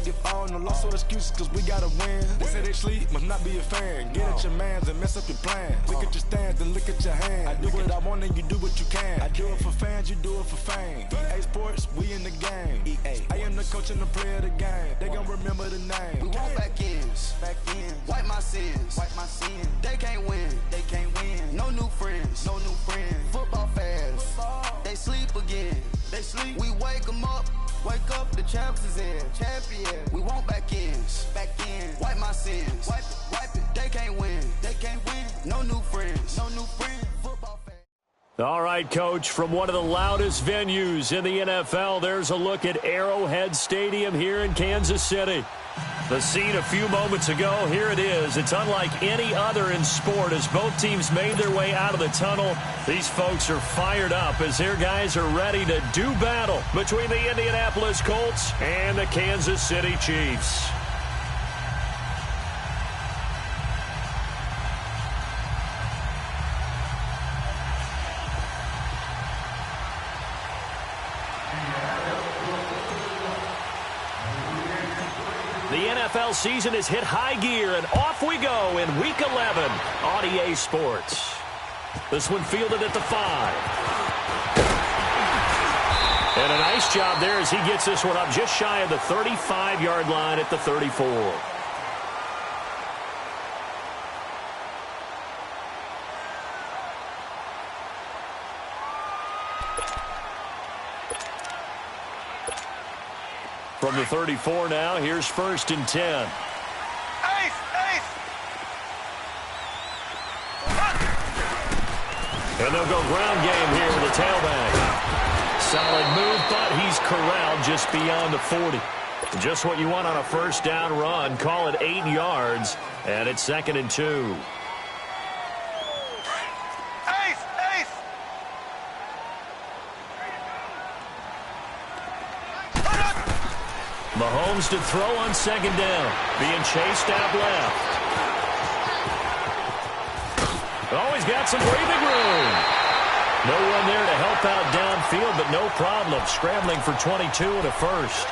get fall, no loss or excuses, cause we gotta win. They say they sleep, must not be a fan. Get at your mans and mess up your plans. Look at your stands and look at your hands. I do what I want and you do what you can. I do it for fans, you do it for fame. EA Sports, we in the game. I am the coach and the player of the game. They gon' remember the name. We want back ends, wipe my sins, They can't win, No new friends, Football fans, they sleep again. We wake them up, the champs is in. Champion, we want back ends, wipe my sins, wipe it. They can't win, No new friends, Football fans. All right, Coach, from one of the loudest venues in the NFL, there's a look at Arrowhead Stadium here in Kansas City. The scene a few moments ago, here it is. It's unlike any other in sport as both teams made their way out of the tunnel. These folks are fired up as their guys are ready to do battle between the Indianapolis Colts and the Kansas City Chiefs. The NFL season has hit high gear, and off we go in Week 11 on EA Sports. This one fielded at the 5. And a nice job there as he gets this one up just shy of the 35-yard line at the 34. From the 34 now, here's 1st and 10. And they'll go ground game here with the tailback. Solid move, but he's corralled just beyond the 40. Just what you want on a first down run. Call it 8 yards, and it's 2nd and 2. Mahomes to throw on 2nd down. Being chased out left. Oh, he's got some breathing room. No one there to help out downfield, but no problem. Scrambling for 22 and a first.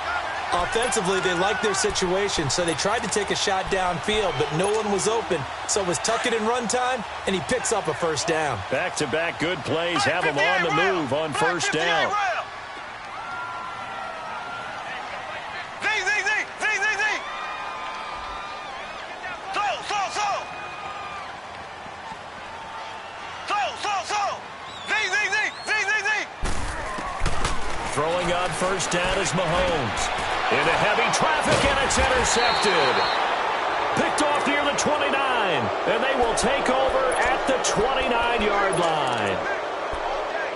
Offensively, they liked their situation, so they tried to take a shot downfield, but no one was open. So it was tuck it and run time, and he picks up a first down. Back-to-back good plays have him on the move on first down. Throwing on first down is Mahomes. Into heavy traffic, and it's intercepted. Picked off near the 29, and they will take over at the 29-yard line.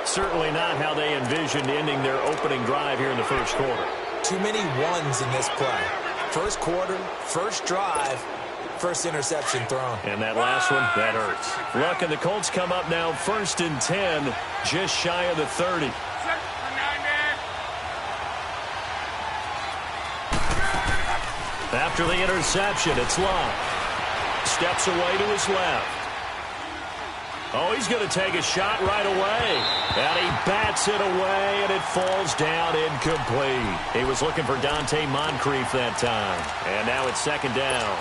Certainly not how they envisioned ending their opening drive here in the first quarter. Too many ones in this play. First quarter, first drive, first interception thrown. And that last one, that hurts. Luck, and the Colts come up now 1st and 10, just shy of the 30. After the interception, it's Luck. Steps away to his left. Oh, he's going to take a shot right away. And he bats it away, and it falls down incomplete. He was looking for Dante Moncrief that time. And now it's 2nd down.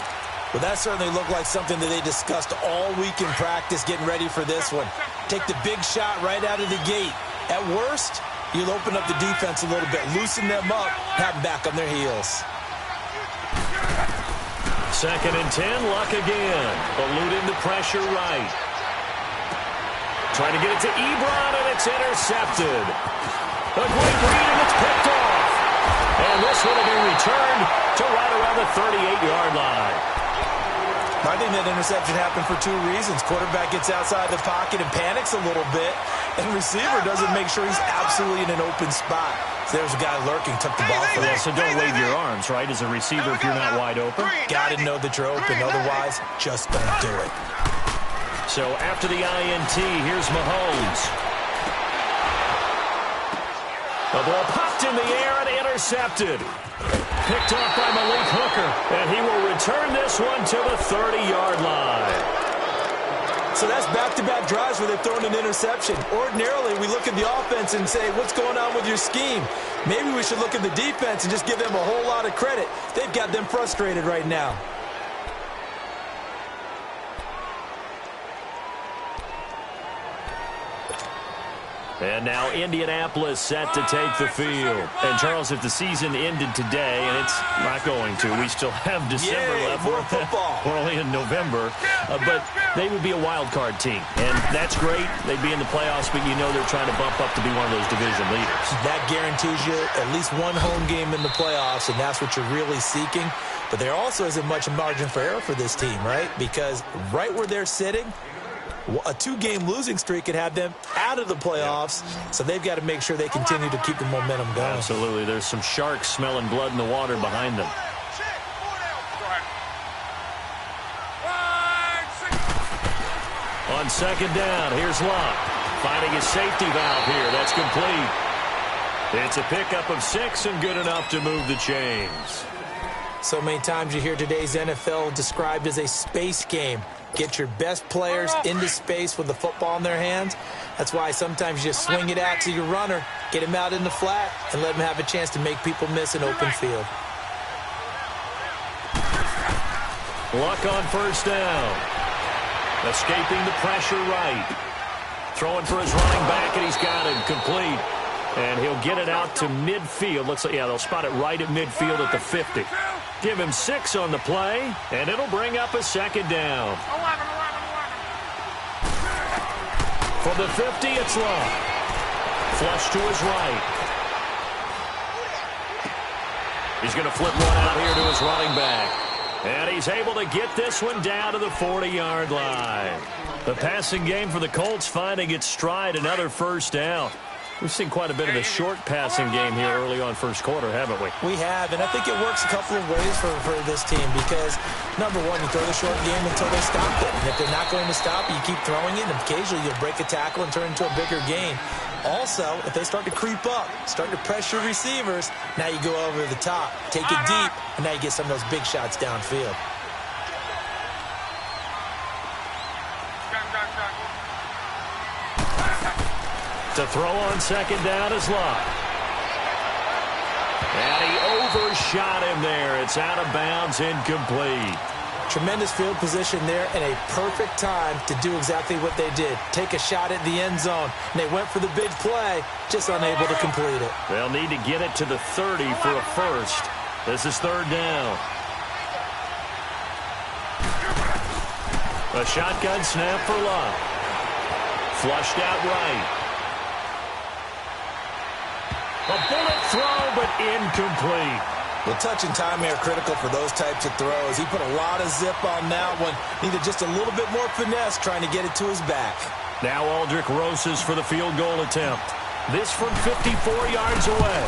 Well, that certainly looked like something that they discussed all week in practice, getting ready for this one. Take the big shot right out of the gate. At worst, you'll open up the defense a little bit, loosen them up, have them back on their heels. 2nd and 10, Luck again. Eluding the pressure right. Trying to get it to Ebron, and it's intercepted. A great read, and it's picked off. And this one will be returned to right around the 38-yard line. I think that interception happened for 2 reasons. Quarterback gets outside the pocket and panics a little bit, and receiver doesn't make sure he's absolutely in an open spot. So there's a guy lurking, took the ball from him. So don't wave your arms, right, as a receiver if you're not wide open? Got to know that you're open. Otherwise, just don't do it. So after the INT, here's Mahomes. The ball popped in the air and intercepted. Picked off by Malik Hooker, and he will return this one to the 30-yard line. So that's back-to-back drives where they've thrown an interception. Ordinarily, we look at the offense and say, what's going on with your scheme? Maybe we should look at the defense and just give them a whole lot of credit. They've got them frustrated right now. And now Indianapolis set to take the field. And, Charles, if the season ended today, and it's not going to, we still have December left. More football. We're only in November. But they would be a wild card team. And that's great. They'd be in the playoffs, but you know they're trying to bump up to be one of those division leaders. That guarantees you at least one home game in the playoffs, and that's what you're really seeking. But there also isn't much margin for error for this team, right? Because right where they're sitting, a two-game losing streak could have them out of the playoffs, so they've got to make sure they continue to keep the momentum going. Absolutely. There's some sharks smelling blood in the water behind them. On second down, here's Locke. Finding his safety valve here. That's complete. It's a pickup of 6 and good enough to move the chains. So many times you hear today's NFL described as a space game. Get your best players into space with the football in their hands. That's why sometimes you just swing it out to your runner, get him out in the flat, and let him have a chance to make people miss an open field. Luck on first down. Escaping the pressure right. Throwing for his running back, and he's got him complete. And he'll get it out to midfield. Looks like, yeah, they'll spot it right at midfield at the 50. Give him 6 on the play, and it'll bring up a second down. For the 50, it's Locke. Flush to his right. He's going to flip one out here to his running back. And he's able to get this one down to the 40-yard line. The passing game for the Colts finding its stride, another first down. We've seen quite a bit of the short passing game here early on first quarter, haven't we? We have, and I think it works a couple of ways for this team because, number one, you throw the short game until they stop it. And if they're not going to stop it, you keep throwing it, and occasionally you'll break a tackle and turn it into a bigger gain. Also, if they start to creep up, start to pressure receivers, now you go over the top, take it deep, and now you get some of those big shots downfield. To throw on second down is Locke. And he overshot him there. It's out of bounds, incomplete. Tremendous field position there and a perfect time to do exactly what they did. Take a shot at the end zone. And they went for the big play, just unable to complete it. They'll need to get it to the 30 for a first. This is third down. A shotgun snap for Locke. Flushed out right. A bullet throw, but incomplete. Well, touch and timing are critical for those types of throws. He put a lot of zip on that one. Needed just a little bit more finesse trying to get it to his back. Now Aldrich Rosas for the field goal attempt. This from 54 yards away.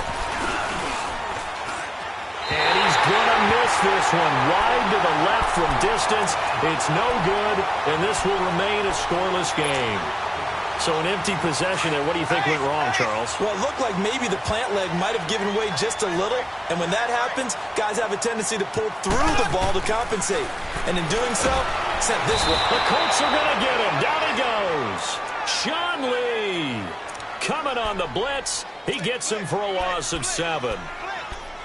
And he's going to miss this one. Wide to the left from distance. It's no good, and this will remain a scoreless game. So an empty possession there. What do you think went wrong, Charles? Well, it looked like maybe the plant leg might have given way just a little. And when that happens, guys have a tendency to pull through the ball to compensate. And in doing so, sent this one. The Colts are going to get him. Down he goes. Sean Lee coming on the blitz. He gets him for a loss of 7.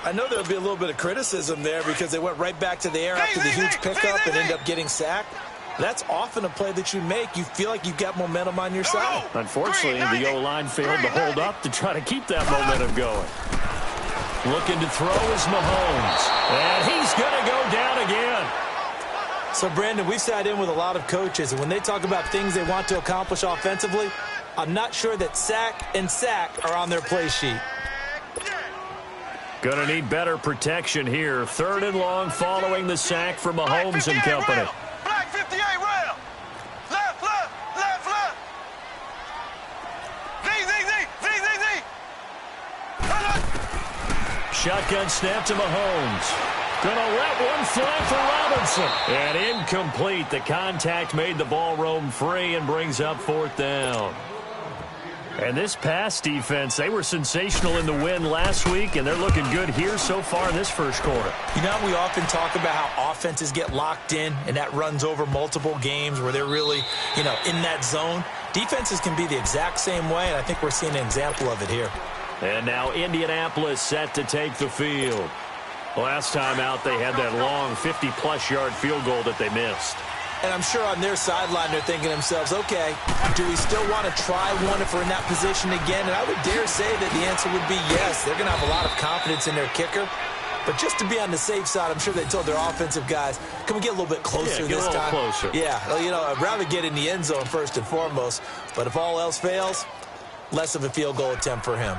I know there'll be a little bit of criticism there because they went right back to the air after the huge pickup and ended up getting sacked. That's often a play that you make. You feel like you've got momentum on your side. Unfortunately, the O-line failed to hold up to try to keep that momentum going. Looking to throw is Mahomes. And he's going to go down again. So, Brandon, we've sat in with a lot of coaches, and when they talk about things they want to accomplish offensively, I'm not sure that sack and sack are on their play sheet. Going to need better protection here. 3rd and long following the sack from Mahomes and company. Black 58 rail. Left. Z. Shotgun snap to Mahomes. Going to let one fly for Robinson. And incomplete. The contact made the ball roam free and brings up 4th down. And this pass defense, they were sensational in the win last week, and they're looking good here so far in this first quarter. You know, we often talk about how offenses get locked in, and that runs over multiple games where they're really, in that zone. Defenses can be the exact same way, and I think we're seeing an example of it here. And now Indianapolis set to take the field. Last time out, they had that long 50-plus yard field goal that they missed. And I'm sure on their sideline they're thinking to themselves, okay, do we still want to try one if we're in that position again? And I would dare say that the answer would be yes. They're going to have a lot of confidence in their kicker. But just to be on the safe side, I'm sure they told their offensive guys, can we get a little bit closer this time? Closer. Yeah, well, I'd rather get in the end zone first and foremost. But if all else fails, less of a field goal attempt for him.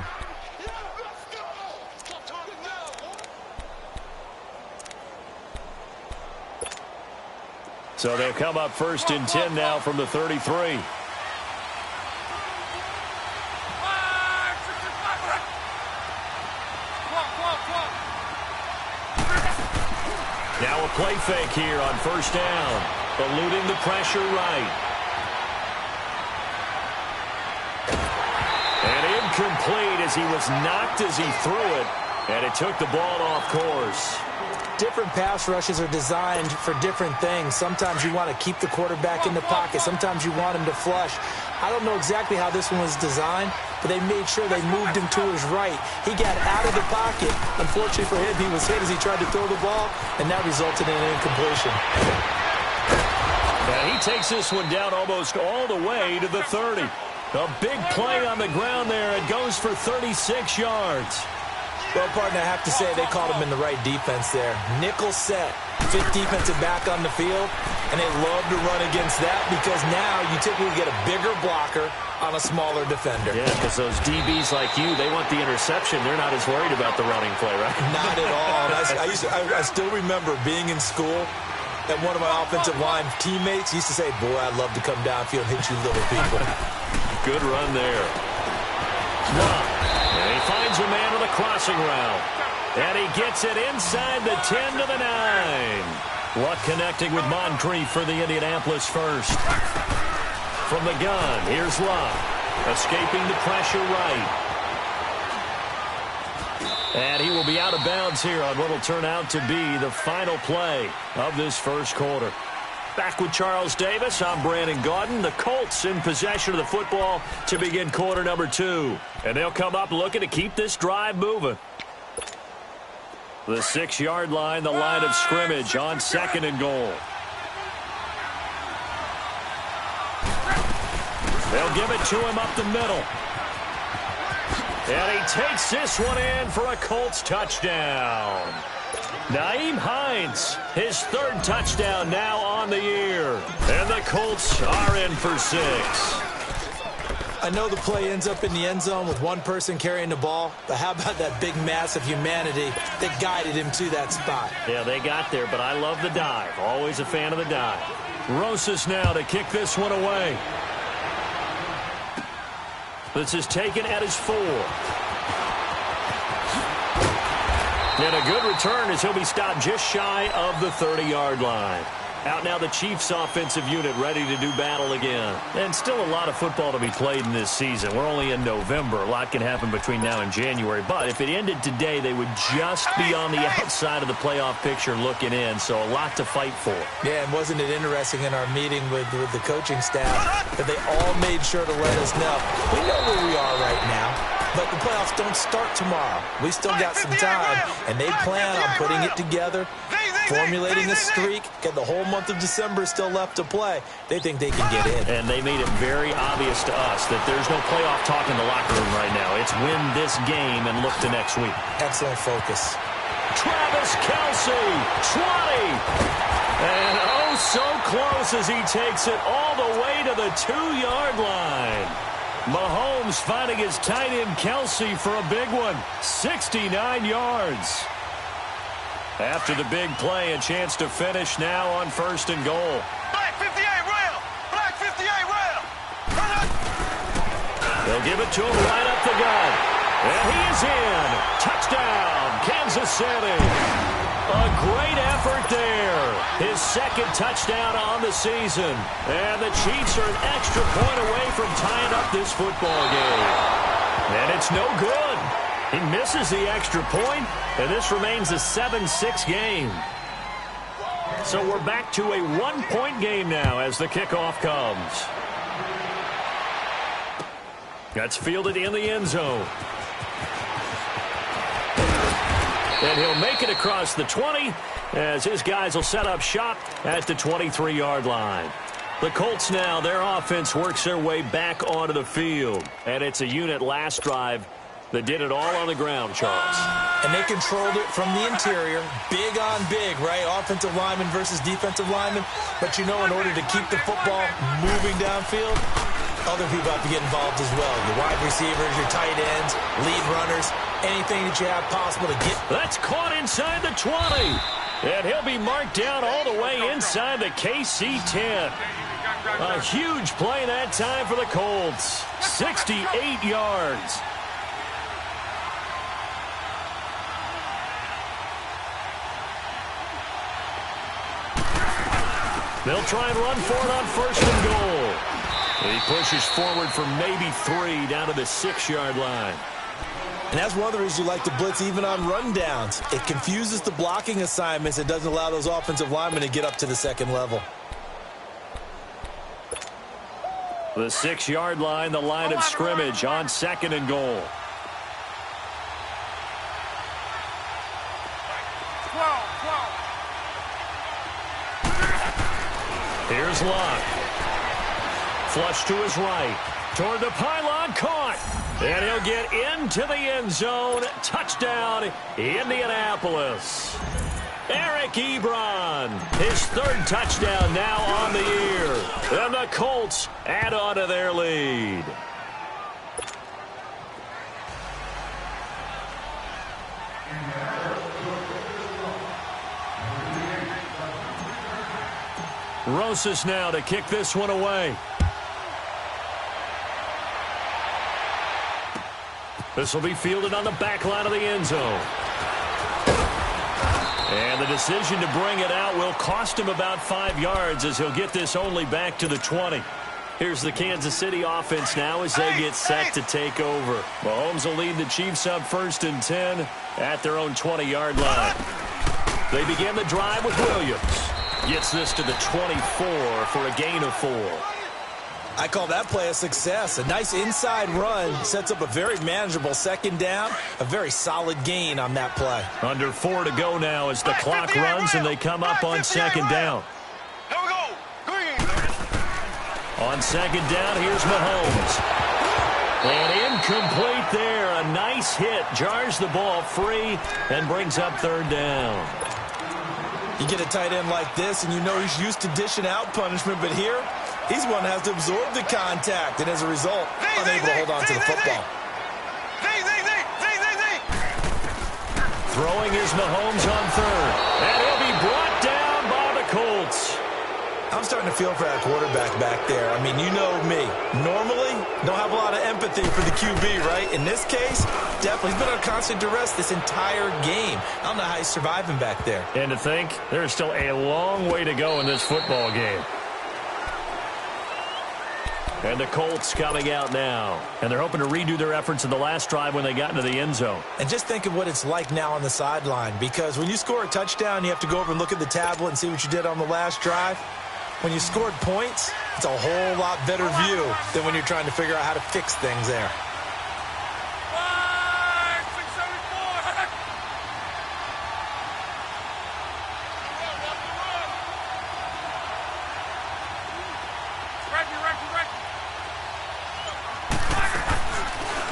So they'll come up 1st and 10 now from the 33. Now a play fake here on 1st down. Eluding the pressure right. And incomplete as he was knocked as he threw it. And it took the ball off course. Different pass rushes are designed for different things. Sometimes you want to keep the quarterback in the pocket. Sometimes you want him to flush. I don't know exactly how this one was designed, but they made sure they moved him to his right. He got out of the pocket. Unfortunately for him, he was hit as he tried to throw the ball, and that resulted in an incompletion. Now he takes this one down almost all the way to the 30. A big play on the ground there. It goes for 36 yards. Well, partner, I have to say they called him in the right defense there. Nickel set, 5th defensive back on the field, and they love to run against that because now you typically get a bigger blocker on a smaller defender. Yeah, because those DBs like you, they want the interception. They're not as worried about the running play, right? Not at all. I still remember being in school, and one of my offensive line teammates used to say, boy, I'd love to come downfield and hit you little people. Good run there. And he finds a man with a crossing route. And he gets it inside the 10 to the 9. Luck connecting with Moncrief for the Indianapolis first. From the gun, here's Luck. Escaping the pressure right. And he will be out of bounds here on what will turn out to be the final play of this first quarter. Back with Charles Davis, I'm Brandon Gaudin. The Colts in possession of the football to begin quarter number 2. And they'll come up looking to keep this drive moving. The 6-yard line, the line of scrimmage on 2nd and goal. They'll give it to him up the middle. And he takes this one in for a Colts touchdown. Nyheim Hines, his 3rd touchdown now on the year. And the Colts are in for 6. I know the play ends up in the end zone with one person carrying the ball, but how about that big mass of humanity that guided him to that spot? Yeah, they got there, but I love the dive. Always a fan of the dive. Rosas now to kick this one away. This is taken at his 4. And a good return as he'll be stopped just shy of the 30-yard line. Out now the Chiefs offensive unit ready to do battle again. And still a lot of football to be played in this season. We're only in November. A lot can happen between now and January. But if it ended today, they would just be on the outside of the playoff picture looking in. So a lot to fight for. Yeah, and wasn't it interesting in our meeting with the coaching staff that they all made sure to let us know. We know where we are right now. But the playoffs don't start tomorrow. We still got some time, and they plan on putting it together, formulating a streak, get the whole month of December still left to play. They think they can get in. And they made it very obvious to us that there's no playoff talk in the locker room right now. It's win this game and look to next week. Excellent focus. Travis Kelce, 20. And oh, so close as he takes it all the way to the 2-yard line. Mahomes finding his tight end Kelce for a big one. 69 yards. After the big play, a chance to finish now on 1st and goal. Black 58 rail! Black 58 rail! They'll give it to him right up the gut. And he is in. Touchdown, Kansas City. A great effort there. His second touchdown on the season. And the Chiefs are an extra point away from tying up this football game. And it's no good. He misses the extra point, and this remains a 7-6 game. So we're back to a one-point game now as the kickoff comes. That's fielded in the end zone. And he'll make it across the 20 as his guys will set up shop at the 23-yard line. The Colts now, their offense works their way back onto the field. And it's a unit last drive that did it all on the ground, Charles. And they controlled it from the interior, big on big, right? Offensive lineman versus defensive lineman. But, you know, in order to keep the football moving downfield, other people have to get involved as well. Your wide receivers, your tight ends, lead runners, anything that you have possible to get. That's caught inside the 20. And he'll be marked down all the way inside the KC 10. A huge play that time for the Colts. 68 yards. They'll try and run for it on first and goal. He pushes forward for maybe 3 down to the 6-yard line. And that's one of the reasons you like to blitz even on rundowns. It confuses the blocking assignments. It doesn't allow those offensive linemen to get up to the second level. The 6-yard line, the line of scrimmage on second and goal. Here's Locke. Flush to his right. Toward the pylon, caught. And he'll get into the end zone. Touchdown, Indianapolis. Eric Ebron, his 3rd touchdown now on the year. And the Colts add on to their lead. Rosas now to kick this one away. This will be fielded on the back line of the end zone. And the decision to bring it out will cost him about 5 yards as he'll get this only back to the 20. Here's the Kansas City offense now as they get set to take over. Mahomes will lead the Chiefs up 1st and 10 at their own 20-yard line. They begin the drive with Williams. Gets this to the 24 for a gain of 4. I call that play a success. A nice inside run sets up a very manageable second down. A very solid gain on that play. Under 4 to go now as the clock runs and they come up on second down. On second down, here's Mahomes. And incomplete there. A nice hit. Jars the ball free and brings up 3rd down. You get a tight end like this, and you know he's used to dishing out punishment, but here, he's one that has to absorb the contact, and as a result, unable to hold on to the football. Throwing is Mahomes on 3rd, and he'll be brought down by the Colts. I'm starting to feel for that quarterback back there. I mean, you know me. Normally, don't have a lot of empathy for the QB, right? In this case, definitely. He's been on constant duress this entire game. I don't know how he's surviving back there. And to think, there's still a long way to go in this football game. And the Colts coming out now. And they're hoping to redo their efforts in the last drive when they got into the end zone. And just think of what it's like now on the sideline. Because when you score a touchdown, you have to go over and look at the tablet and see what you did on the last drive. When you scored points, it's a whole lot better view than when you're trying to figure out how to fix things there.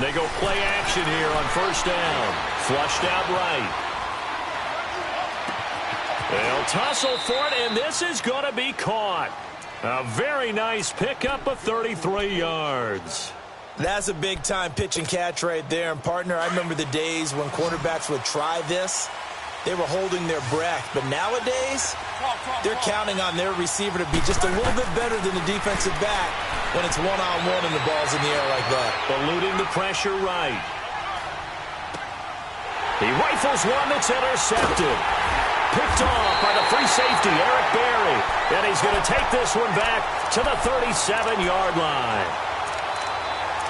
They go play action here on 1st down. Flushed out right. They'll tussle for it, and this is going to be caught. A very nice pickup of 33 yards. That's a big-time pitch and catch right there. And, partner, I remember the days when quarterbacks would try this. They were holding their breath. But nowadays, they're counting on their receiver to be just a little bit better than the defensive back when it's one-on-one and the ball's in the air like that. Eluding the pressure right. He rifles one that's intercepted. Picked off by the free safety, Eric Berry. And he's going to take this one back to the 37-yard line.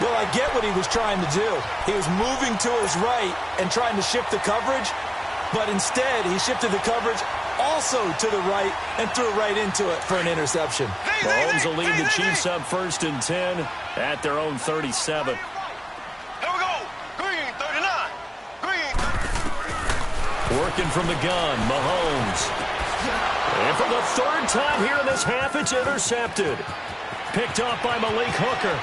Well, I get what he was trying to do. He was moving to his right and trying to shift the coverage, but instead he shifted the coverage also to the right and threw right into it for an interception. Mahomes will lead the Chiefs up 1st and 10 at their own 37. Here we go. Green, 39. Green. Working from the gun, Mahomes. And for the 3rd time here in this half, it's intercepted. Picked off by Malik Hooker.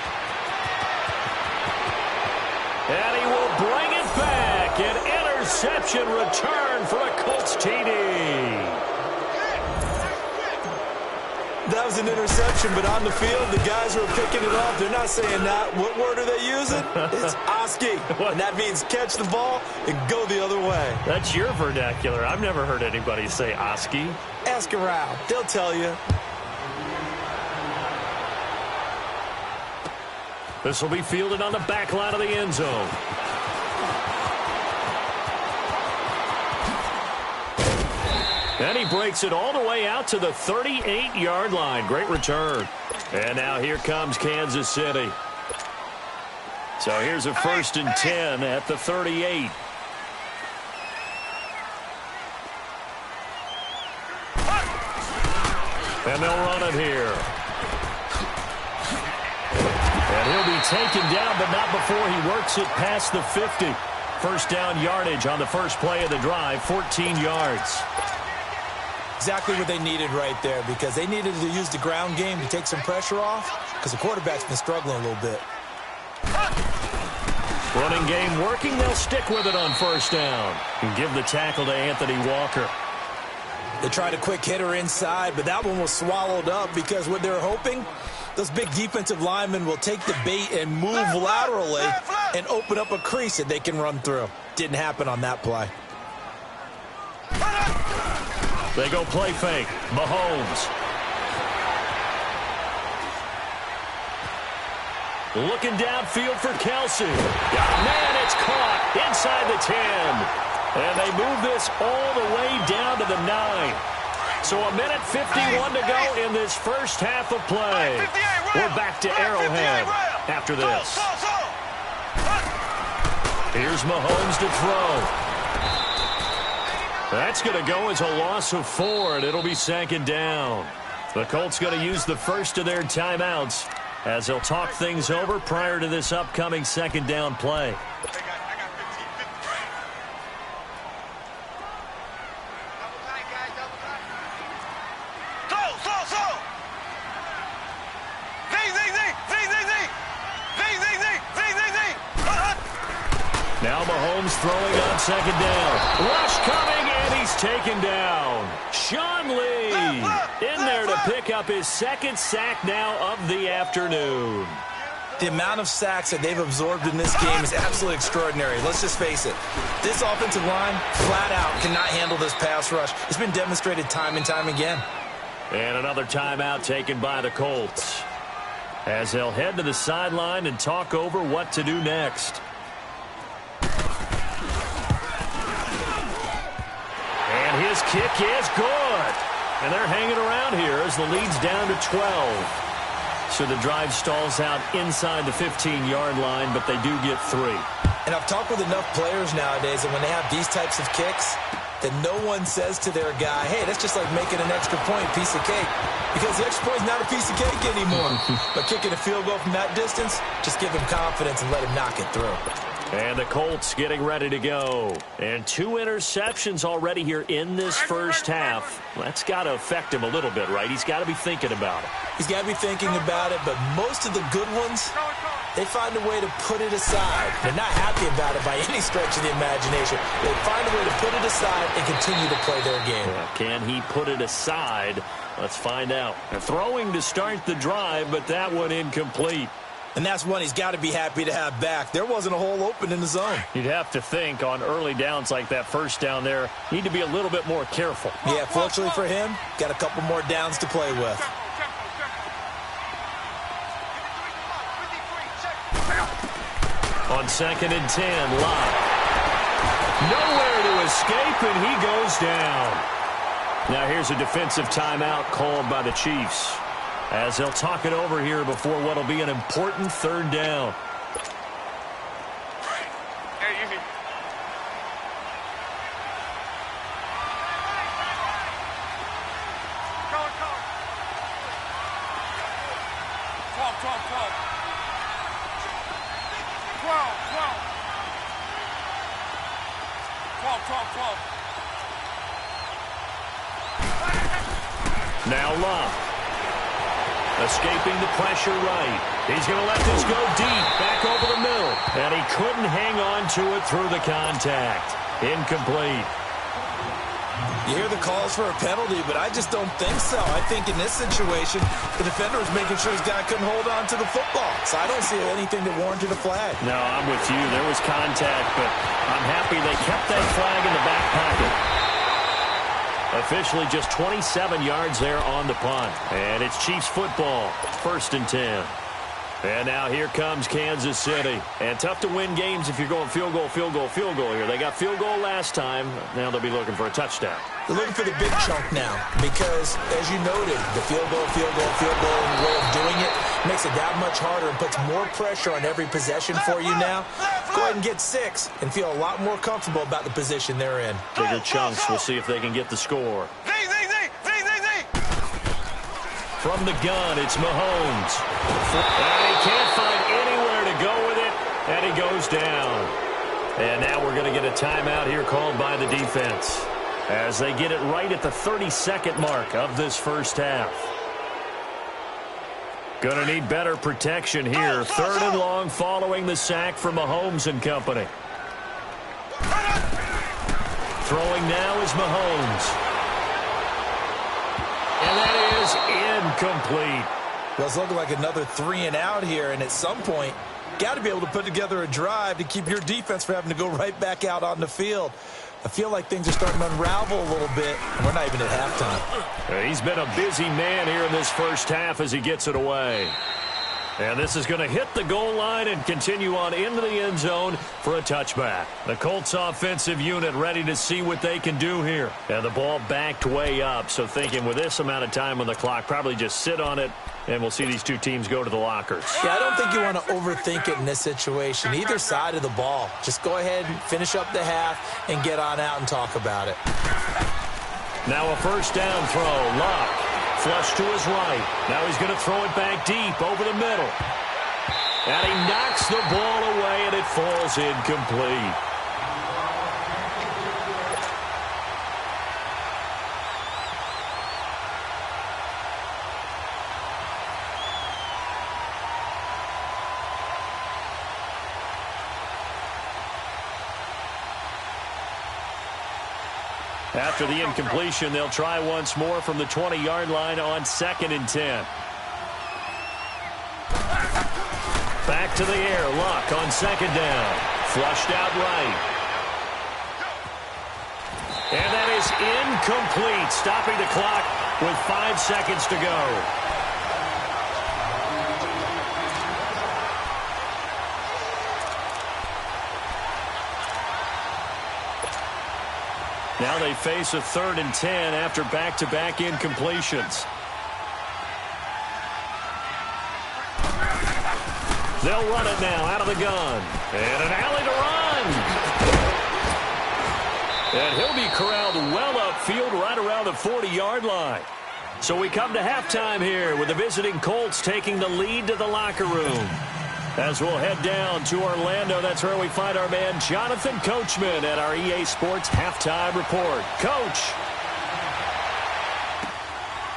And he will bring it back. An interception return for a Colts TD. That was an interception, but on the field, the guys who are picking it up, they're not saying that. What word are they using? It's Oski. And that means catch the ball and go the other way. That's your vernacular. I've never heard anybody say Oski. Ask around. They'll tell you. This will be fielded on the back line of the end zone. And he breaks it all the way out to the 38-yard line. Great return. And now here comes Kansas City. So here's a 1st and 10 at the 38. And they'll run it here. And he'll be taken down, but not before he works it past the 50. 1st down yardage on the first play of the drive, 14 yards. Exactly what they needed right there, because they needed to use the ground game to take some pressure off, because the quarterback's been struggling a little bit. Running game working, they'll stick with it on 1st down. And give the tackle to Anthony Walker. They tried a quick hitter inside, but that one was swallowed up because what they're hoping, those big defensive linemen will take the bait and move laterally and open up a crease that they can run through. Didn't happen on that play. They go play fake. Mahomes. Looking downfield for Kelsey. Man, it's caught inside the 10. And they move this all the way down to the 9. So a minute 51 to go in this first half of play. We're back to Arrowhead after this. Here's Mahomes to throw. That's going to go as a loss of 4, and it'll be 2nd down. The Colts going to use the first of their timeouts as they'll talk things over prior to this upcoming 2nd down play. Now Mahomes throwing on 2nd down. Rush coming, and he's taken down. Sean Lee in there to pick up his 2nd sack now of the afternoon. The amount of sacks that they've absorbed in this game is absolutely extraordinary. Let's just face it. This offensive line, flat out, cannot handle this pass rush. It's been demonstrated time and time again. And another timeout taken by the Colts as they'll head to the sideline and talk over what to do next. And his kick is good. And they're hanging around here as the lead's down to 12. So the drive stalls out inside the 15-yard line, but they do get 3. And I've talked with enough players nowadays that when they have these types of kicks, that no one says to their guy, hey, that's just like making an extra point piece of cake. Because the extra point is not a piece of cake anymore. But kicking a field goal from that distance, just give him confidence and let him knock it through. And the Colts getting ready to go. And 2 interceptions already here in this first half. That's got to affect him a little bit, right? He's got to be thinking about it. He's got to be thinking about it, but most of the good ones, they find a way to put it aside. They're not happy about it by any stretch of the imagination. They find a way to put it aside and continue to play their game. Yeah, can he put it aside? Let's find out. And throwing to start the drive, but that one incomplete. And that's one he's got to be happy to have back. There wasn't a hole open in the zone. You'd have to think on early downs like that first down there, need to be a little bit more careful. Yeah, fortunately for him, got a couple more downs to play with. On 2nd and 10, Locke. Nowhere to escape, and he goes down. Now here's a defensive timeout called by the Chiefs, as they'll talk it over here before what will be an important third down. Now Love. Escaping the pressure right. He's going to let this go deep, back over the middle. And he couldn't hang on to it through the contact. Incomplete. You hear the calls for a penalty, but I just don't think so. I think in this situation, the defender was making sure his guy couldn't hold on to the football. So I don't see anything that warranted a flag. No, I'm with you. There was contact, but I'm happy they kept that flag in the back pocket. Officially just 27 yards there on the punt. And it's Chiefs football, 1st and 10. And now here comes Kansas City. And tough to win games if you're going field goal, field goal, field goal here. They got field goal last time. Now they'll be looking for a touchdown. They're looking for the big chunk now because, as you noted, the field goal, way of doing it makes it that much harder and puts more pressure on every possession for you now. Go ahead and get 6 and feel a lot more comfortable about the position they're in. Bigger chunks. We'll see if they can get the score. From the gun, it's Mahomes. And he can't find anywhere to go with it, and he goes down. And now we're going to get a timeout here called by the defense as they get it right at the 32nd mark of this first half. Going to need better protection here. 3rd and long following the sack from Mahomes and company. Throwing now is Mahomes. And that is incomplete. Well, it's looking like another 3 and out here, and at some point, got to be able to put together a drive to keep your defense from having to go right back out on the field. I feel like things are starting to unravel a little bit, and we're not even at halftime. He's been a busy man here in this first half as he gets it away. And this is going to hit the goal line and continue on into the end zone for a touchback. The Colts offensive unit ready to see what they can do here. And the ball backed way up, so thinking with this amount of time on the clock, probably just sit on it, and we'll see these two teams go to the lockers. Yeah, I don't think you want to overthink it in this situation. Either side of the ball. Just go ahead and finish up the half and get on out and talk about it. Now a first down throw. Luck. Flush to his right. Now he's going to throw it back deep over the middle. And he knocks the ball away, and it falls incomplete. After the incompletion, they'll try once more from the 20-yard line on 2nd and 10. Back to the air. Luck on 2nd down. Flushed out right. And that is incomplete. Stopping the clock with 5 seconds to go. Now they face a 3rd and 10 after back-to-back incompletions. They'll run it now out of the gun. And an alley to run. And he'll be corralled well upfield right around the 40-yard line. So we come to halftime here with the visiting Colts taking the lead to the locker room. As we'll head down to Orlando, that's where we find our man Jonathan Coachman at our EA Sports Halftime Report. Coach.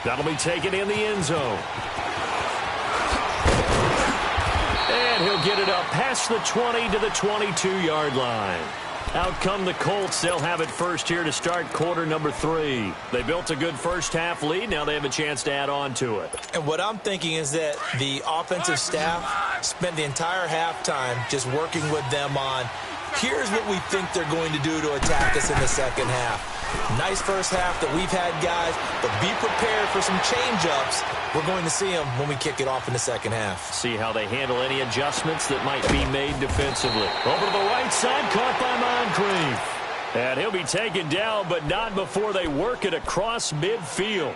That'll be taken in the end zone. And he'll get it up past the 20 to the 22-yard line. Out come the Colts. They'll have it first here to start quarter number 3. They built a good first-half lead. Now they have a chance to add on to it. And what I'm thinking is that the offensive staff spent the entire halftime just working with them on, here's what we think they're going to do to attack us in the second half. Nice first half that we've had, guys, but be prepared for some change-ups. We're going to see them when we kick it off in the second half. See how they handle any adjustments that might be made defensively. Over to the right side, caught by Moncrief. And he'll be taken down, but not before they work it across midfield.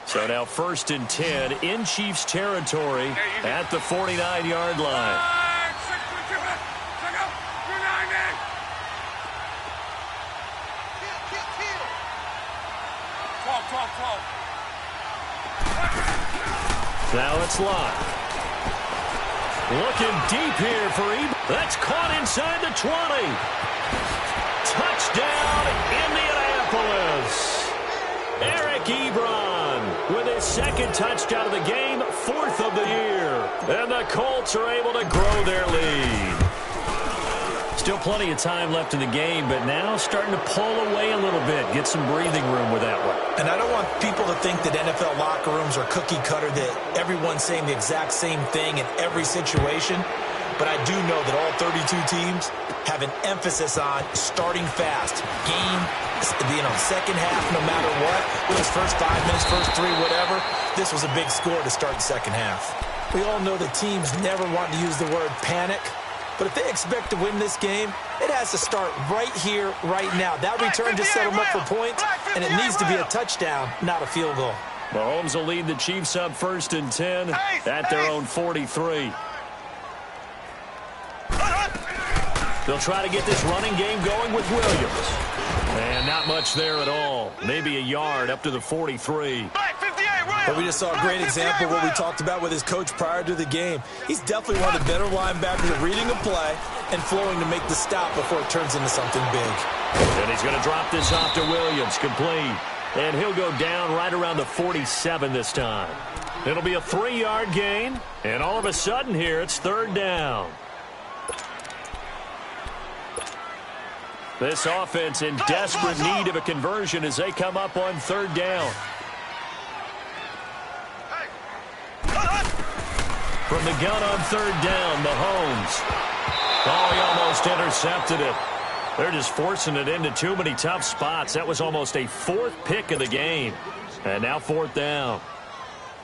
So now 1st and 10 in Chiefs territory at the 49-yard line. Now it's locked. Looking deep here for Ebron. That's caught inside the 20. Touchdown, Indianapolis. Eric Ebron with his 2nd touchdown of the game, 4th of the year. And the Colts are able to grow their lead. Still plenty of time left in the game, but now starting to pull away a little bit, get some breathing room with that one. And I don't want people to think that NFL locker rooms are cookie cutter, that everyone's saying the exact same thing in every situation. But I do know that all 32 teams have an emphasis on starting fast. Game, second half, no matter what. It was first 5 minutes, first 3, whatever. This was a big score to start the second half. We all know that teams never want to use the word panic. But if they expect to win this game, it has to start right here, right now. That return just set them up for points, and it needs to be a touchdown, not a field goal. Mahomes will lead the Chiefs up 1st and 10 at their own 43. They'll try to get this running game going with Williams. And not much there at all. Maybe a yard up to the 43. But we just saw a great example of what we talked about with his coach prior to the game. He's definitely one of the better linebackers at reading a play and flowing to make the stop before it turns into something big. And he's going to drop this off to Williams, complete. And he'll go down right around the 47 this time. It'll be a 3-yard gain. And all of a sudden here, it's 3rd down. This offense in desperate need of a conversion as they come up on 3rd down. From the gun on 3rd down, Mahomes. Oh, he almost intercepted it. They're just forcing it into too many tough spots. That was almost a 4th pick of the game. And now 4th down.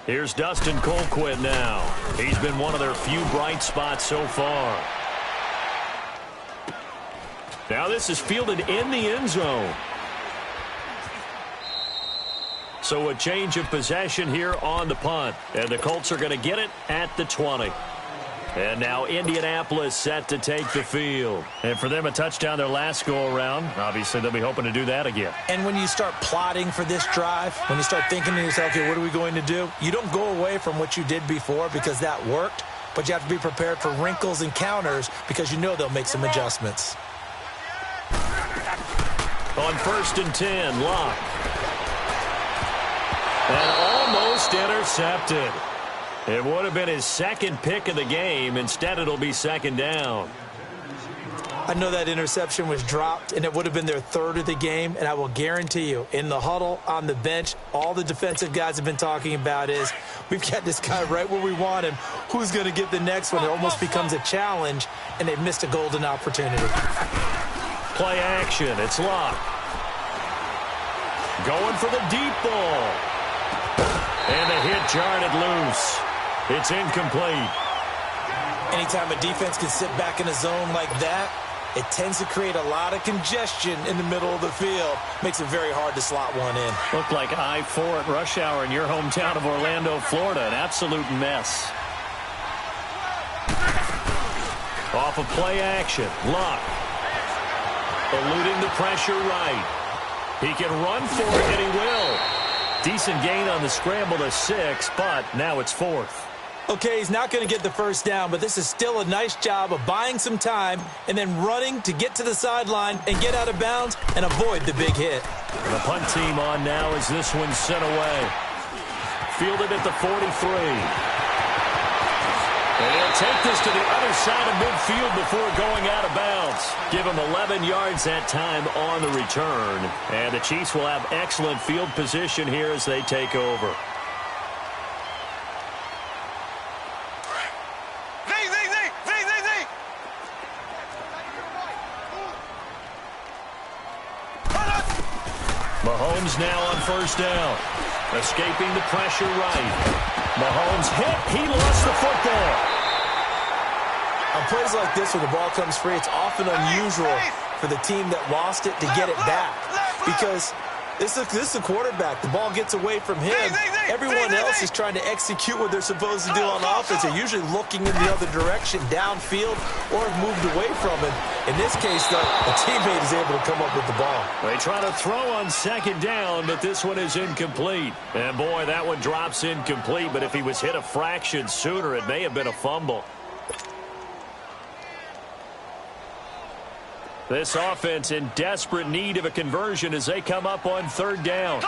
Here's Dustin Colquitt now. He's been one of their few bright spots so far. Now this is fielded in the end zone. So a change of possession here on the punt. And the Colts are going to get it at the 20. And now Indianapolis set to take the field. And for them, a touchdown their last go-around. Obviously, they'll be hoping to do that again. And when you start plotting for this drive, when you start thinking to yourself, okay, what are we going to do? You don't go away from what you did before because that worked. But you have to be prepared for wrinkles and counters because you know they'll make some adjustments. On 1st and 10, Locke. And almost intercepted. It would have been his 2nd pick of the game. Instead, it'll be 2nd down. I know that interception was dropped, and it would have been their 3rd of the game. And I will guarantee you, in the huddle, on the bench, all the defensive guys have been talking about is, we've got this guy right where we want him. Who's going to get the next one? It almost becomes a challenge, and they've missed a golden opportunity. Play action. It's Locke. Going for the deep ball. And the hit jarred it loose. It's incomplete. Anytime a defense can sit back in a zone like that, it tends to create a lot of congestion in the middle of the field. Makes it very hard to slot one in. Looked like I-4 at rush hour in your hometown of Orlando, Florida. An absolute mess. Off of play action. Locke. Eluding the pressure right. He can run for it, and he will. Decent gain on the scramble to 6, but now it's 4th. Okay, he's not going to get the first down, but this is still a nice job of buying some time and then running to get to the sideline and get out of bounds and avoid the big hit. And the punt team on now as this one's sent away. Fielded at the 43. And he'll take this to the other side of midfield before going out of bounds. Give him 11 yards that time on the return. And the Chiefs will have excellent field position here as they take over. Mahomes now on 1st down. Escaping the pressure right. Mahomes hit. He lost the football. On plays like this where the ball comes free, it's often unusual for the team that lost it to get it back. Because this is a quarterback. The ball gets away from him. Everyone else is trying to execute what they're supposed to do on offense. They're usually looking in the other direction, downfield, or have moved away from it. In this case, though, a teammate is able to come up with the ball. They try to throw on second down, but this one is incomplete. And, boy, that one drops incomplete. But if he was hit a fraction sooner, it may have been a fumble. This offense in desperate need of a conversion as they come up on third down. To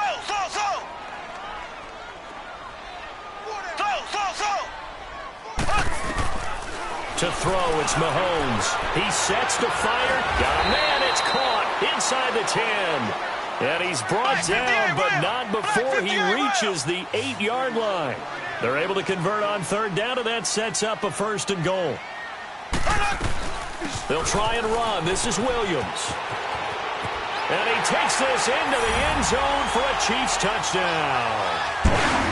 throw, it's Mahomes. He sets to fire. Got a man, it's caught inside the 10. And he's brought down, but not before he reaches the 8-yard line. They're able to convert on third down, and that sets up a first and goal. They'll try and run. This is Williams. And he takes this into the end zone for a Chiefs touchdown.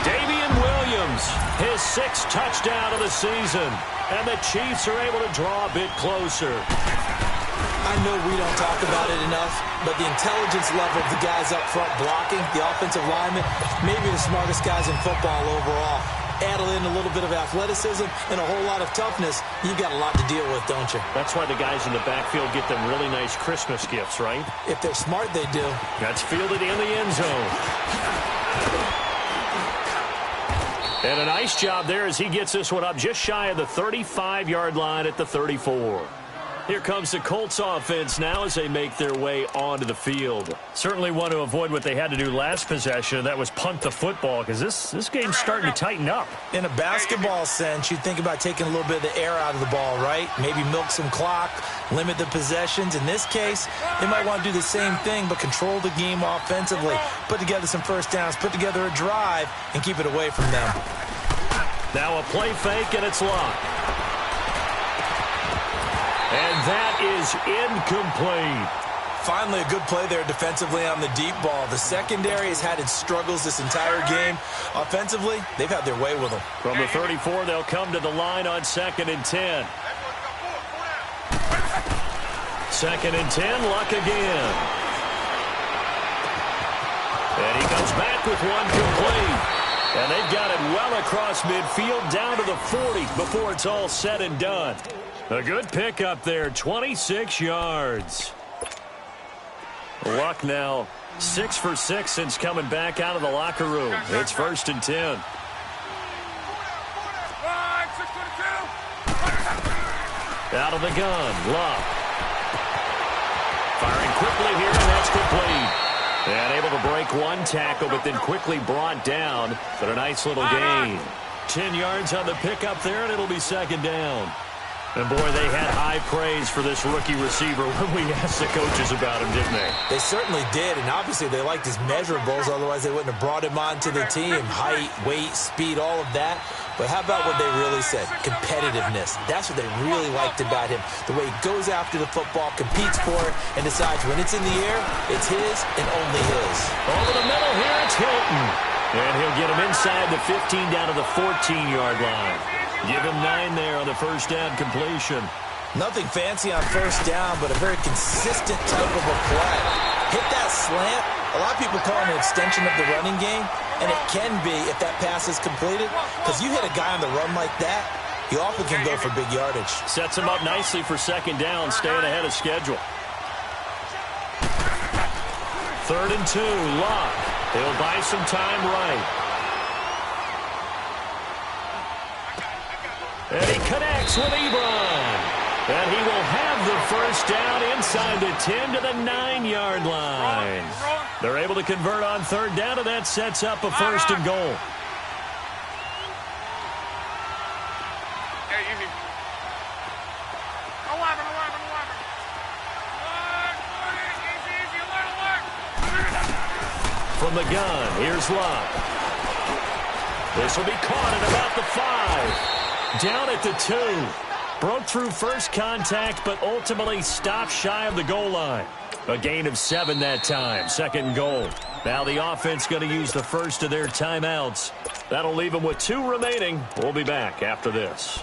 Damian Williams, his 6th touchdown of the season. And the Chiefs are able to draw a bit closer. I know we don't talk about it enough, but the intelligence level of the guys up front blocking, the offensive linemen, maybe the smartest guys in football overall. Add in a little bit of athleticism and a whole lot of toughness, you've got a lot to deal with, don't you? That's why the guys in the backfield get them really nice Christmas gifts, right? If they're smart, they do. That's fielded in the end zone. And a nice job there as he gets this one up just shy of the 35-yard line at the 34. Here comes the Colts offense now as they make their way onto the field. Certainly want to avoid what they had to do last possession, and that was punt the football, because this game's starting to tighten up. In a basketball sense, you think about taking a little bit of the air out of the ball, right? Maybe milk some clock, limit the possessions. In this case, they might want to do the same thing, but control the game offensively. Put together some first downs, put together a drive, and keep it away from them. Now a play fake, and it's locked. And that is incomplete. Finally, a good play there defensively on the deep ball. The secondary has had its struggles this entire game. Offensively, they've had their way with them. From the 34, they'll come to the line on 2nd and 10. 2nd and 10, Luck again. And he comes back with one complete. And they've got it well across midfield down to the 40 before it's all said and done. A good pickup there, 26 yards. Luck now 6 for 6 since coming back out of the locker room. It's 1st and 10. Out of the gun, Luck. Firing quickly here, and that's complete. And able to break one tackle, but then quickly brought down. But a nice little gain. 10 yards on the pickup there, and it'll be 2nd down. And, boy, they had high praise for this rookie receiver when we asked the coaches about him, didn't they? They certainly did, and obviously they liked his measurables. Otherwise, they wouldn't have brought him onto the team. Height, weight, speed, all of that. But how about what they really said? Competitiveness. That's what they really liked about him. The way he goes after the football, competes for it, and decides when it's in the air, it's his and only his. Over the middle here, it's Hilton. And he'll get him inside the 15 down to the 14-yard line. Give him 9 there on the first down completion. Nothing fancy on first down, but a very consistent type of a play. Hit that slant. A lot of people call it an extension of the running game, and it can be if that pass is completed, because you hit a guy on the run like that, you often can go for big yardage. Sets him up nicely for 2nd down, staying ahead of schedule. 3rd and 2, Luck. He'll buy some time right. And he connects with Ebron. And he will have the first down inside the 10 to the 9-yard line. They're able to convert on 3rd down, and that sets up a 1st and goal. From the gun, here's Luck. This will be caught at about the 5. Down at the 2. Broke through first contact, but ultimately stopped shy of the goal line. A gain of 7 that time. 2nd goal. Now the offense going to use the first of their timeouts. That'll leave them with 2 remaining. We'll be back after this.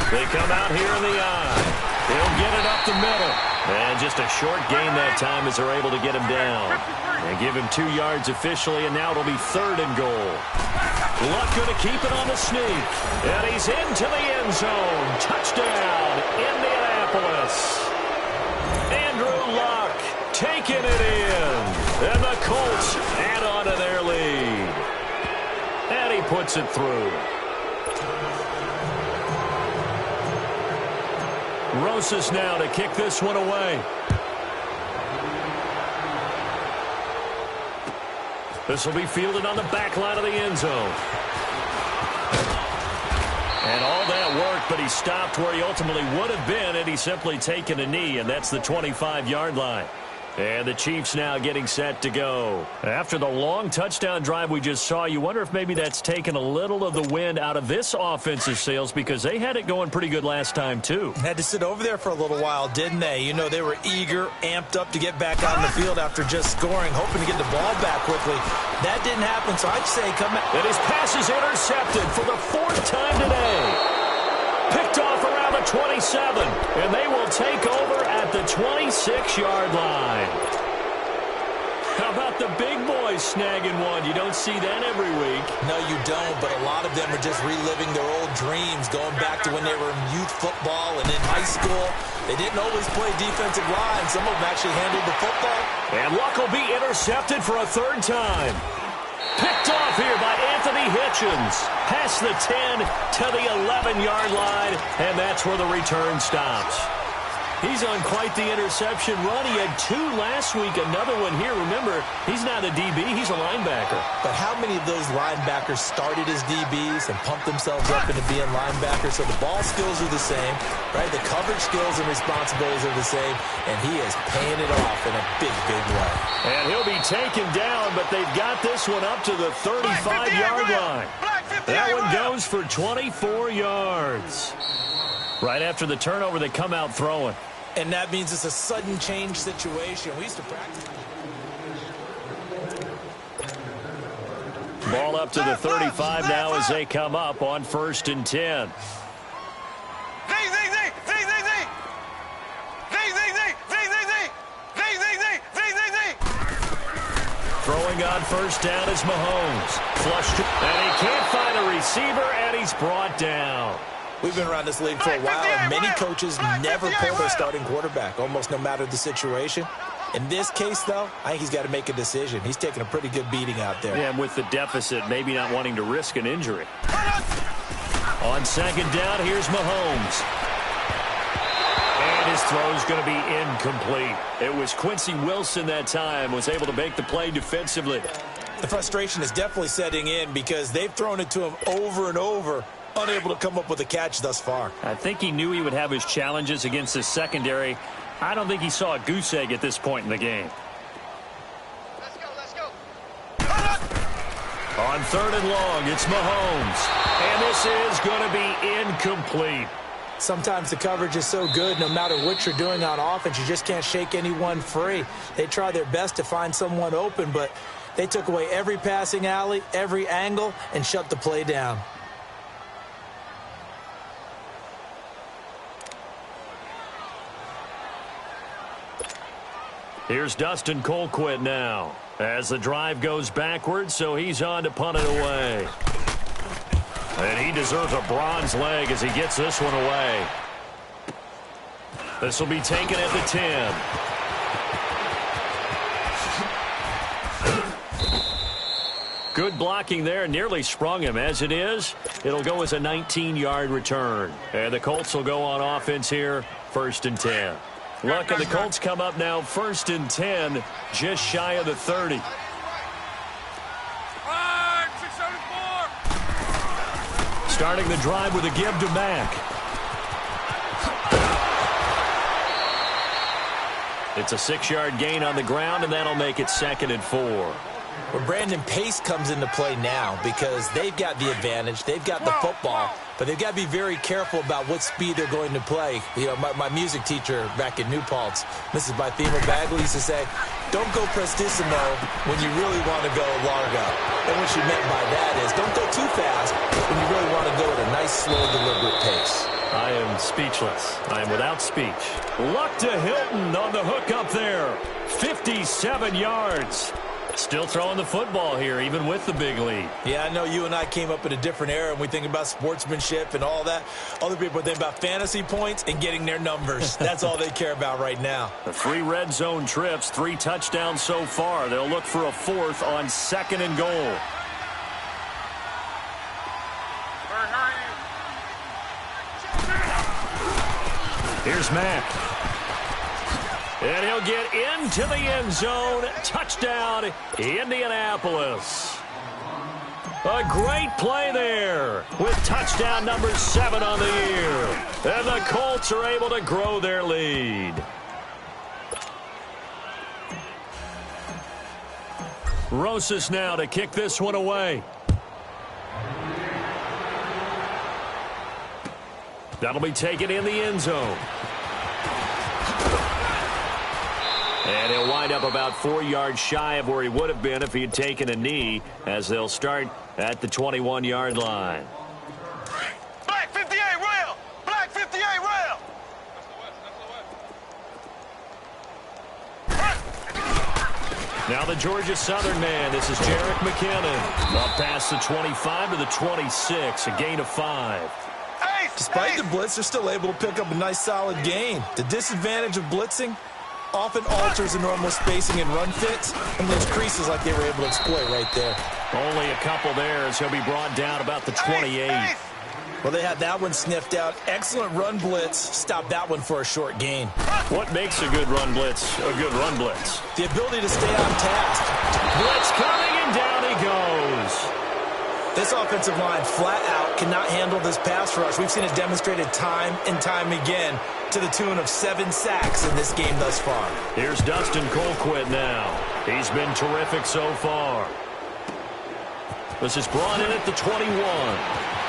They come out here in the eye. He'll get it up the middle. And just a short gain that time as they're able to get him down. And give him 2 yards officially, and now it'll be 3rd and goal. Luck going to keep it on the sneak. And he's into the end zone. Touchdown, Indianapolis. Andrew Luck taking it in. And the Colts add on to their lead. And he puts it through. Rosas now to kick this one away. This will be fielded on the back line of the end zone. And all that worked, but he stopped where he ultimately would have been had he simply taken a knee, and that's the 25-yard line. And the Chiefs now getting set to go. After the long touchdown drive we just saw, you wonder if maybe that's taken a little of the wind out of this offensive sails, because they had it going pretty good last time too. Had to sit over there for a little while, didn't they? You know, they were eager, amped up to get back out on the field after just scoring, hoping to get the ball back quickly. That didn't happen, so I'd say come back. And his pass is intercepted for the 4th time today. Picked off around the 27, and they will take over at the 26-yard line. How about the big boys snagging one? You don't see that every week. No, you don't, but a lot of them are just reliving their old dreams, going back to when they were in youth football and in high school. They didn't always play defensive line. Some of them actually handled the football. And Luck will be intercepted for a 3rd time. Picked off here by Anthony Hitchens. Past the 10 to the 11-yard line, and that's where the return stops. He's on quite the interception run. He had 2 last week, another one here. Remember, he's not a DB, he's a linebacker. But how many of those linebackers started as DBs and pumped themselves up into being linebackers? So the ball skills are the same, right? The coverage skills and responsibilities are the same, and he is paying it off in a big, big way. And he'll be taken down, but they've got this one up to the 35-yard line. That one goes for 24 yards. Right after the turnover, they come out throwing. And that means it's a sudden change situation. We used to practice. Ball up to the 35 now as they come up on 1st and 10. Throwing on 1st down is Mahomes. Flushed, and he can't find a receiver, and he's brought down. We've been around this league for a while, and many coaches never pull their starting quarterback, almost no matter the situation. In this case, though, I think he's got to make a decision. He's taking a pretty good beating out there. Yeah, and with the deficit, maybe not wanting to risk an injury. On 2nd down, here's Mahomes. And his throw's going to be incomplete. It was Quincy Wilson that time, was able to make the play defensively. The frustration is definitely setting in because they've thrown it to him over and over, unable to come up with a catch thus far. I think he knew he would have his challenges against his secondary. I don't think he saw a goose egg at this point in the game. Let's go. On 3rd and long, it's Mahomes. And this is going to be incomplete. Sometimes the coverage is so good, no matter what you're doing on offense, you just can't shake anyone free. They try their best to find someone open, but they took away every passing alley, every angle, and shut the play down. Here's Dustin Colquitt now as the drive goes backwards, so he's on to punt it away. And he deserves a bronze leg as he gets this one away. This will be taken at the 10. Good blocking there, nearly sprung him. As it is, it'll go as a 19-yard return. And the Colts will go on offense here, 1st and 10. Luck and the Colts come up now 1st and 10, just shy of the 30. Starting the drive with a give to Mack. It's a 6-yard gain on the ground, and that'll make it 2nd and 4. Well, Brandon, pace comes into play now because they've got the advantage. They've got the football, but they've got to be very careful about what speed they're going to play. You know, my music teacher back in New Paltz, Mrs. Bythema Bagley, used to say, Don't go prestissimo when you really want to go largo. And what she meant by that is don't go too fast when you really want to go at a nice, slow, deliberate pace. I am speechless. I am without speech. Luck to Hilton on the hook up there. 57 yards. Still throwing the football here, even with the big lead. Yeah, I know you and I came up in a different era, and we think about sportsmanship and all that. Other people think about fantasy points and getting their numbers. That's all they care about right now. The 3 red zone trips, 3 touchdowns so far. They'll look for a 4th on 2nd and goal. Here's Mack. And he'll get into the end zone. Touchdown, Indianapolis. A great play there with touchdown number 7 on the year. And the Colts are able to grow their lead. Rosas now to kick this one away. That'll be taken in the end zone. And he'll wind up about 4 yards shy of where he would have been if he had taken a knee, as they'll start at the 21-yard line. Black 58 rail! Black 58 rail! Now the Georgia Southern man. This is Jerick McKinnon. Up past the 25 to the 26, a gain of 5. Despite the blitz, they're still able to pick up a nice, solid gain. The disadvantage of blitzing often alters the normal spacing and run fits, and those creases like they were able to exploit right there. Only a couple there as he'll be brought down about the 28. Well, they had that one sniffed out. Excellent run blitz. Stopped that one for a short gain. What makes a good run blitz a good run blitz? The ability to stay on task. Blitz coming, and down he goes. This offensive line flat out cannot handle this pass rush. We've seen it demonstrated time and time again to the tune of 7 sacks in this game thus far. Here's Dustin Colquitt now. He's been terrific so far. This is brought in at the 21.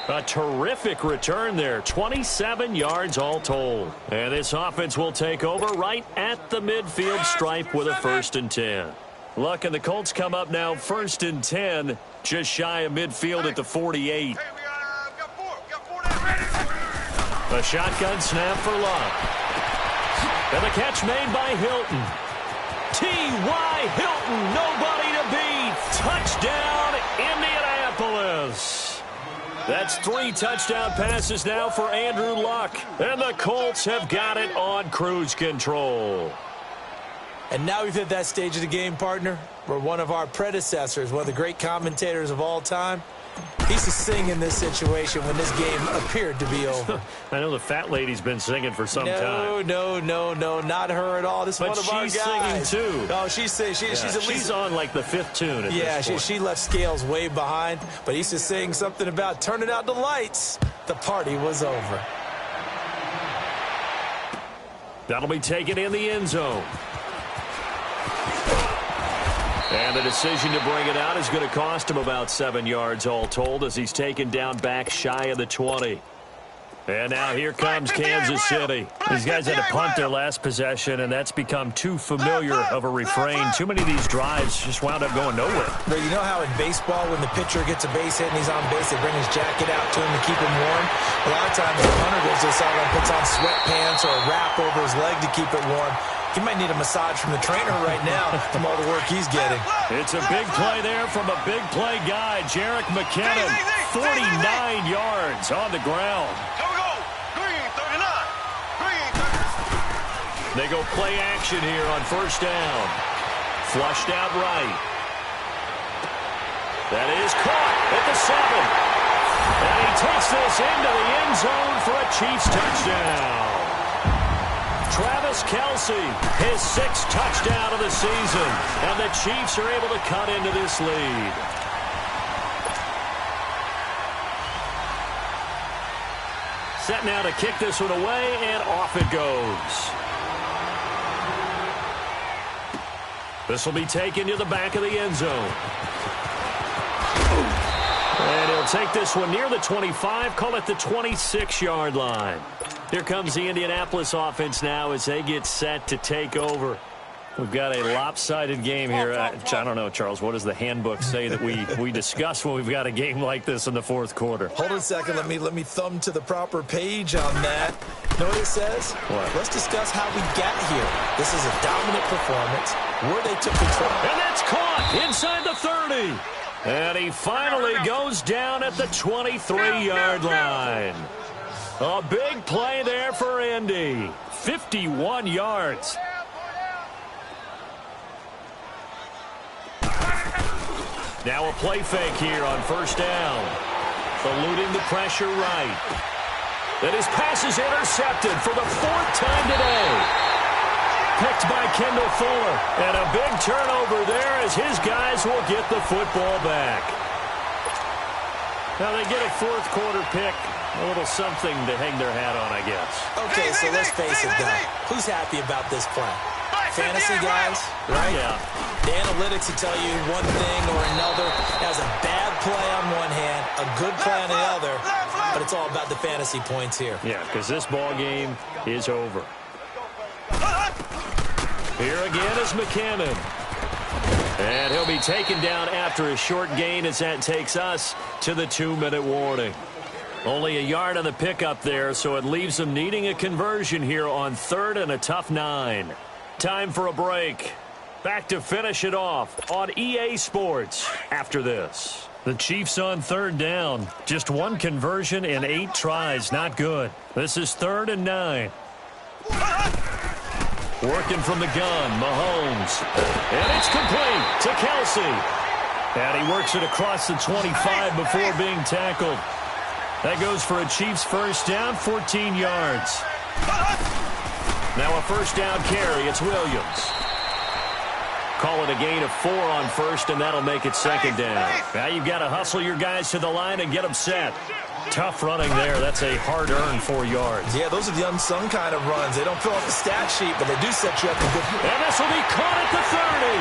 A terrific return there. 27 yards all told. And this offense will take over right at the midfield stripe with a 1st and 10. Luck and the Colts come up now 1st and 10, just shy of midfield at the 48. A shotgun snap for Luck. And the catch made by Hilton. T.Y. Hilton, nobody to beat. Touchdown, Indianapolis. That's 3 touchdown passes now for Andrew Luck. And the Colts have got it on cruise control. And now we've hit that stage of the game, partner, where one of our predecessors, one of the great commentators of all time, he used to sing in this situation when this game appeared to be over. I know the fat lady's been singing for some time. No, not her at all. This is one of our guys. But she's singing, too. Oh, she's at least... She's on, like, the 5th tune at this point. She left Scales way behind, but he used to sing something about turning out the lights. The party was over. That'll be taken in the end zone. And the decision to bring it out is going to cost him about 7 yards all told as he's taken down back shy of the 20. And now here comes Kansas City. These guys had to punt their last possession, and that's become too familiar of a refrain. Too many of these drives just wound up going nowhere. But you know how in baseball, when the pitcher gets a base hit and he's on base, they bring his jacket out to him to keep him warm? A lot of times the punter goes to the sideline, puts on sweatpants or a wrap over his leg to keep it warm. He might need a massage from the trainer right now from all the work he's getting. It's a big play there from a big play guy, Jerick McKinnon. 49 yards on the ground. Here we go. Green 39. Green 39. They go play action here on 1st down. Flushed out right. That is caught at the 7. And he takes this into the end zone for a Chiefs touchdown. Travis Kelce, his 6th touchdown of the season, and the Chiefs are able to cut into this lead. Set now to kick this one away, and off it goes. This will be taken to the back of the end zone. And he'll take this one near the 25, call it the 26-yard line. Here comes the Indianapolis offense now as they get set to take over. We've got a lopsided game here. I don't know, Charles, what does the handbook say that we discuss when we've got a game like this in the fourth quarter? Hold on a second. Let me thumb to the proper page on that. Know what it says? What? Let's discuss how we got here. This is a dominant performance where they took control. And that's caught inside the 30. And he finally goes down at the 23-yard line. A big play there for Indy. 51 yards. Now a play fake here on first down. Eluding the pressure right. And his pass is intercepted for the fourth time today. Picked by Kendall Fuller. And a big turnover there as his guys will get the football back. Now they get a fourth quarter pick. A little something to hang their hat on, I guess. Okay, so let's face it, Doug. Who's happy about this play? Fantasy guys, right? Yeah. The analytics will tell you one thing or another. Has a bad play on one hand, a good play on the other, but it's all about the fantasy points here. Yeah, because this ball game is over. Here again is McKinnon. And he'll be taken down after a short gain as that takes us to the 2-minute warning. Only a yard on the pickup there, so it leaves them needing a conversion here on 3rd and a tough 9. Time for a break. Back to finish it off on EA Sports after this. The Chiefs on 3rd down. Just one conversion in 8 tries. Not good. This is 3rd and 9. Working from the gun, Mahomes. And it's complete to Kelsey. And he works it across the 25 before being tackled. That goes for a Chiefs first down, 14 yards. Now a first down carry. It's Williams. Call it a gain of 4 on first, and that'll make it 2nd down. Now you've got to hustle your guys to the line and get them set. Tough running there. That's a hard-earned 4 yards. Yeah, those are the unsung kind of runs. They don't fill up the stat sheet, but they do set you up for good. And this will be caught at the 30.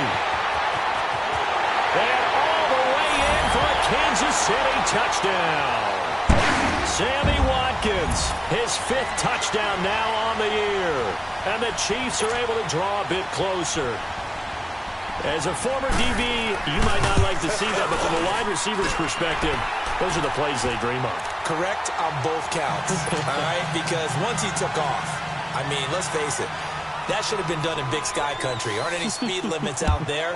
And all the way in for a Kansas City touchdown. Sammy Watkins, his 5th touchdown now on the year. And the Chiefs are able to draw a bit closer. As a former DB, you might not like to see that, but from a wide receiver's perspective, those are the plays they dream of. Correct on both counts, all right? Because once he took off, I mean, let's face it, that should have been done in Big Sky Country. Aren't any speed limits out there?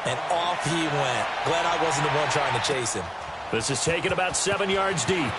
And off he went. Glad I wasn't the one trying to chase him. This is taken about 7 yards deep.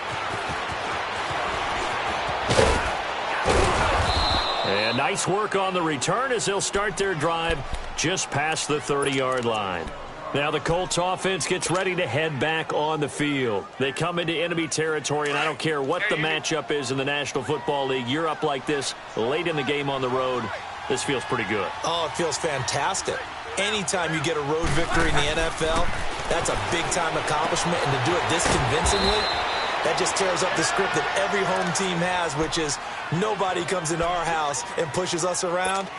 And nice work on the return as they'll start their drive just past the 30-yard line. Now the Colts offense gets ready to head back on the field. They come into enemy territory, and I don't care what the matchup is in the National Football League. You're up like this late in the game on the road. This feels pretty good. Oh, it feels fantastic. Anytime you get a road victory in the NFL, that's a big-time accomplishment, and to do it this convincingly, that just tears up the script that every home team has, which is nobody comes into our house and pushes us around.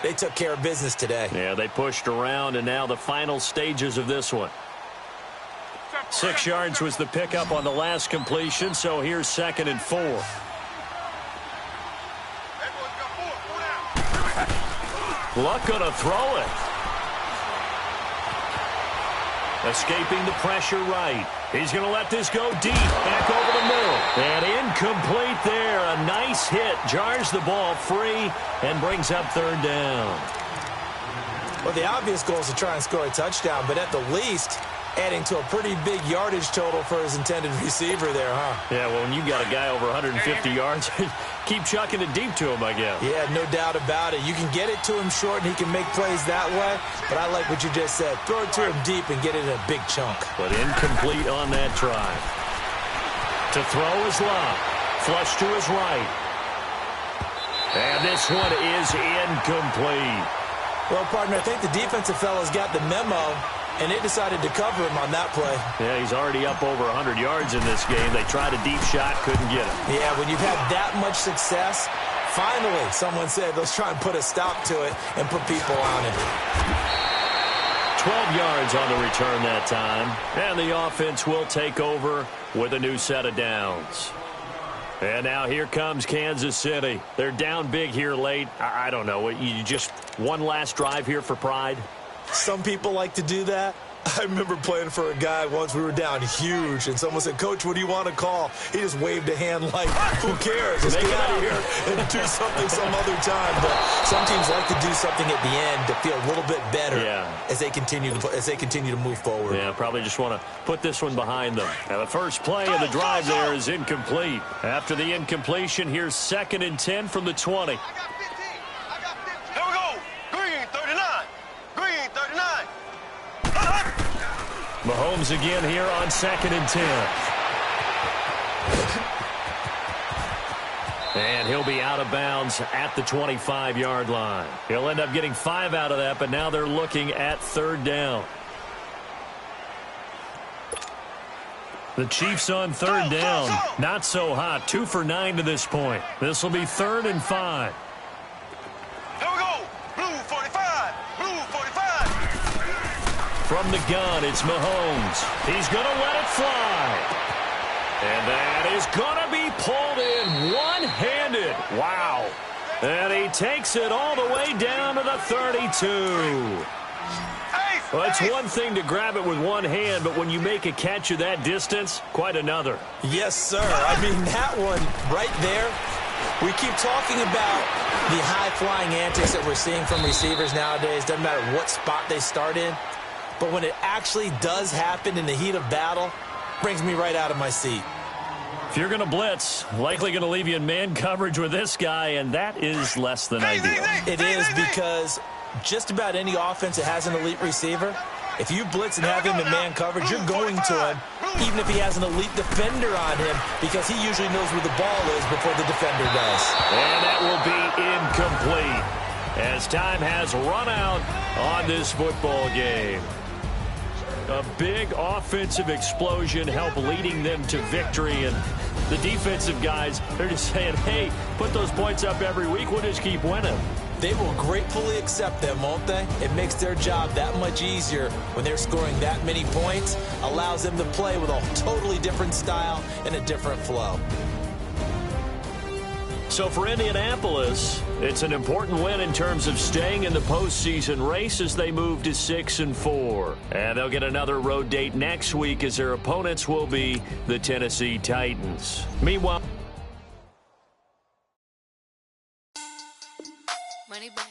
They took care of business today. Yeah, they pushed around, and now the final stages of this one. 6 yards was the pickup on the last completion, so here's 2nd and 4. Luck gonna throw it. Escaping the pressure right. He's going to let this go deep. Back over the middle. And incomplete there. A nice hit. Jars the ball free and brings up 3rd down. Well, the obvious goal is to try and score a touchdown, but at the least, adding to a pretty big yardage total for his intended receiver there, huh? Yeah, well, when you got a guy over 150 yards, keep chucking it deep to him, I guess. Yeah, no doubt about it. You can get it to him short, and he can make plays that way, but I like what you just said. Throw it to him deep and get it in a big chunk. But incomplete on that try. To throw is Love. Flush to his right. And this one is incomplete. Well, partner, I think the defensive fellas got the memo, and they decided to cover him on that play. Yeah, he's already up over 100 yards in this game. They tried a deep shot, couldn't get it. Yeah, when you've had that much success, finally, someone said, let's try and put a stop to it and put people on it. 12 yards on the return that time. And the offense will take over with a new set of downs. And now here comes Kansas City. They're down big here late. I don't know. You just one last drive here for pride? Some people like to do that. I remember playing for a guy once. We were down huge, and someone said, "Coach, what do you want to call?" He just waved a hand like, who cares? Let's get out of here and do something some other time. But some teams like to do something at the end to feel a little bit better as they continue to move forward. Yeah, probably just want to put this one behind them. Now the first play of the drive there is incomplete. After the incompletion, here's 2nd and 10 from the 20. Here we go. Green 39. Green 39. Mahomes again here on 2nd and 10. And he'll be out of bounds at the 25-yard line. He'll end up getting 5 out of that, but now they're looking at 3rd down. The Chiefs on 3rd down. Not so hot. 2 for 9 to this point. This will be 3rd and 5. Here we go. Blue 45. Blue 45. From the gun, it's Mahomes. He's going to let it fly. And that is going to be pulled in one-handed. Wow. And he takes it all the way down to the 32. Well, it's one thing to grab it with one hand, but when you make a catch of that distance, quite another. Yes, sir. I mean, that one right there, we keep talking about the high-flying antics that we're seeing from receivers nowadays. Doesn't matter what spot they start in. But when it actually does happen in the heat of battle, brings me right out of my seat. If you're going to blitz, likely going to leave you in man coverage with this guy, and that is less than ideal. It is, because just about any offense that has an elite receiver, if you blitz and have him in man coverage, you're going to him, even if he has an elite defender on him, because he usually knows where the ball is before the defender does. And that will be incomplete as time has run out on this football game. A big offensive explosion helped leading them to victory, and the defensive guys, they're just saying, hey, put those points up every week, we'll just keep winning. They will gratefully accept them, won't they? It makes their job that much easier when they're scoring that many points, allows them to play with a totally different style and a different flow. So for Indianapolis, it's an important win in terms of staying in the postseason race as they move to 6-4. And they'll get another road date next week as their opponents will be the Tennessee Titans. Meanwhile, Money back.